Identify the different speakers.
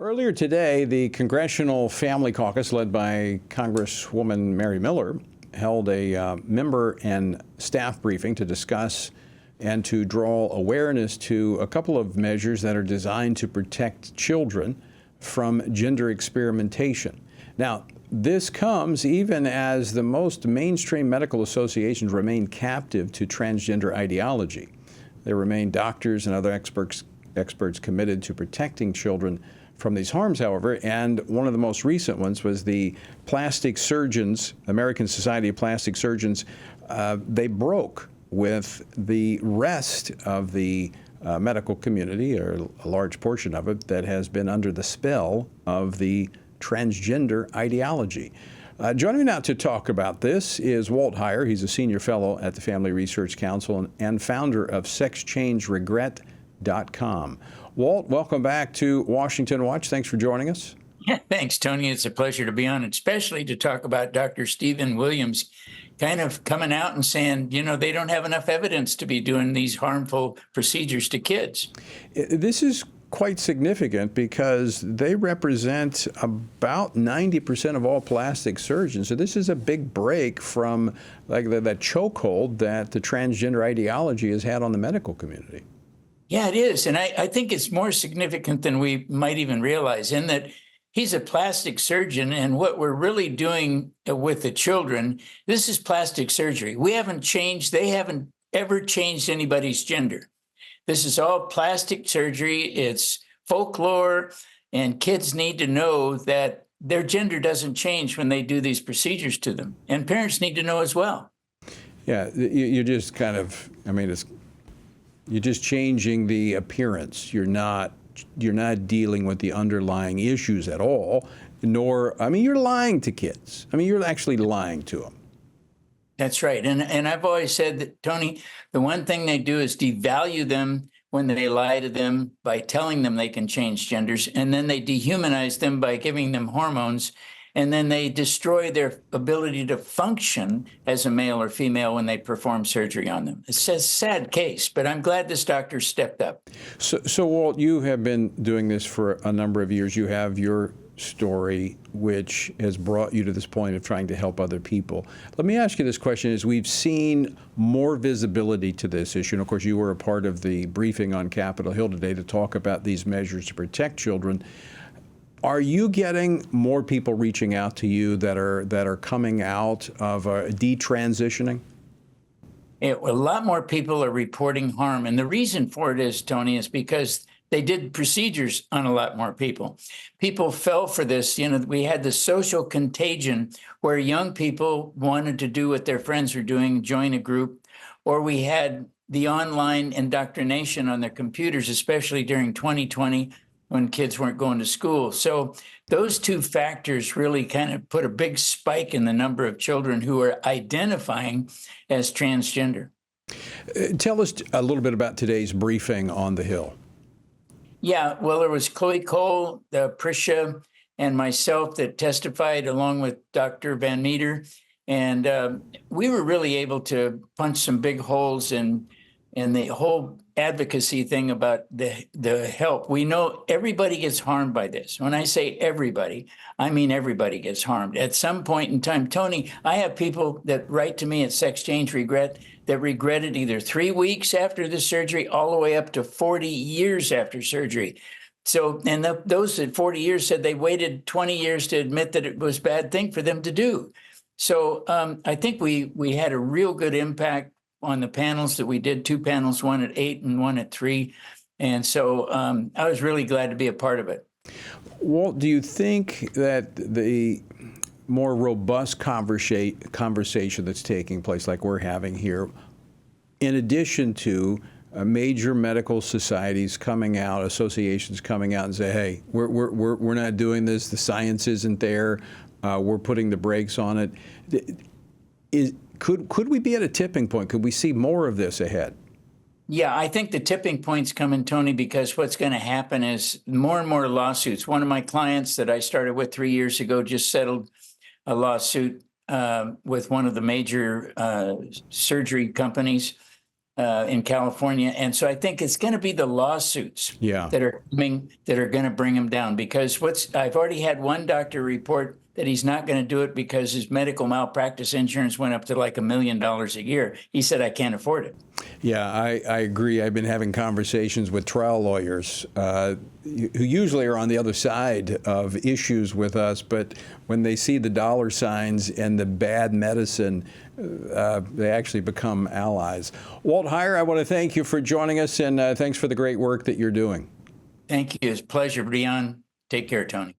Speaker 1: Earlier today, the Congressional Family Caucus, led by Congresswoman Mary Miller, held a member and staff briefing to discuss and to draw awareness to a couple of measures that are designed to protect children from gender experimentation. Now, this comes even as the most mainstream medical associations remain captive to transgender ideology. There remain doctors and other experts committed to protecting children from these harms, however, and one of the most recent ones was the plastic surgeons, American Society of Plastic Surgeons. They broke with the rest of the medical community, or a large portion of it, that has been under the spell of the transgender ideology. Joining me now to talk about this is Walt Heyer. He's a senior fellow at the Family Research Council and founder of SexChangeRegret.com. Walt, welcome back to Washington Watch. Thanks for joining us.
Speaker 2: Yeah, thanks, Tony. It's a pleasure to be on, especially to talk about Dr. Stephen Williams kind of coming out and saying, you know, they don't have enough evidence to be doing these harmful procedures to kids.
Speaker 1: This is quite significant because they represent about 90% of all plastic surgeons. So this is a big break from like that chokehold that the transgender ideology has had on the medical community.
Speaker 2: Yeah, it is. And I think it's more significant than we might even realize, in that he's a plastic surgeon. And what we're really doing with the children, this is plastic surgery. We haven't changed. They haven't ever changed anybody's gender. This is all plastic surgery. It's folklore. And kids need to know that their gender doesn't change when they do these procedures to them. And parents need to know as well.
Speaker 1: Yeah, you just kind of, I mean, you're just changing the appearance. You're not dealing with the underlying issues at all, nor, I mean, you're lying to kids. I mean, you're actually lying to them.
Speaker 2: That's right. And I've always said that, Tony, the one thing they do is devalue them when they lie to them by telling them they can change genders, and then they dehumanize them by giving them hormones, and then they destroy their ability to function as a male or female when they perform surgery on them. It's a sad case, but I'm glad this doctor stepped up.
Speaker 1: So Walt, you have been doing this for a number of years. You have your story, which has brought you to this point of trying to help other people. Let me ask you this question: as we've seen more visibility to this issue, and of course you were a part of the briefing on Capitol Hill today to talk about these measures to protect children, are you getting more people reaching out to you that are coming out of detransitioning?
Speaker 2: A lot more people are reporting harm. And the reason for it is, Tony, is because they did procedures on a lot more people. People fell for this. You know, we had the social contagion where young people wanted to do what their friends were doing, join a group, or we had the online indoctrination on their computers, especially during 2020, when kids weren't going to school. So those two factors really kind of put a big spike in the number of children who are identifying as transgender.
Speaker 1: Tell us a little bit about today's briefing on the Hill.
Speaker 2: Yeah, well, there was Chloe Cole, Prisha, and myself that testified along with Dr. Van Meter. And we were really able to punch some big holes in the whole advocacy thing about the help. We know everybody gets harmed by this. When I say everybody, I mean everybody gets harmed. At some point in time, Tony, I have people that write to me at Sex Change Regret that regretted either 3 weeks after the surgery all the way up to 40 years after surgery. So, and those at 40 years said they waited 20 years to admit that it was a bad thing for them to do. So I think we had a real good impact on the panels that we did, 2 panels, one at 8 and one at 3. And so I was really glad to be a part of it.
Speaker 1: Walt, do you think that the more robust conversation that's taking place, like we're having here, in addition to major medical societies coming out, associations coming out and say, hey, we're not doing this, the science isn't there, we're putting the brakes on it, Could we be at a tipping point? Could we see more of this ahead?
Speaker 2: Yeah, I think the tipping point's coming, Tony, because what's going to happen is more and more lawsuits. One of my clients that I started with 3 years ago just settled a lawsuit with one of the major surgery companies. in California. And so I think it's going to be the lawsuits
Speaker 1: Yeah.
Speaker 2: that are coming that are going to bring him down, because I've already had one doctor report that he's not going to do it because his medical malpractice insurance went up to like $1 million a year. He said, I can't afford it.
Speaker 1: Yeah, I agree. I've been having conversations with trial lawyers who usually are on the other side of issues with us, but when they see the dollar signs and the bad medicine, they actually become allies. Walt Heyer, I want to thank you for joining us, and thanks for the great work that you're doing.
Speaker 2: Thank you. It's a pleasure to be on. Take care, Tony.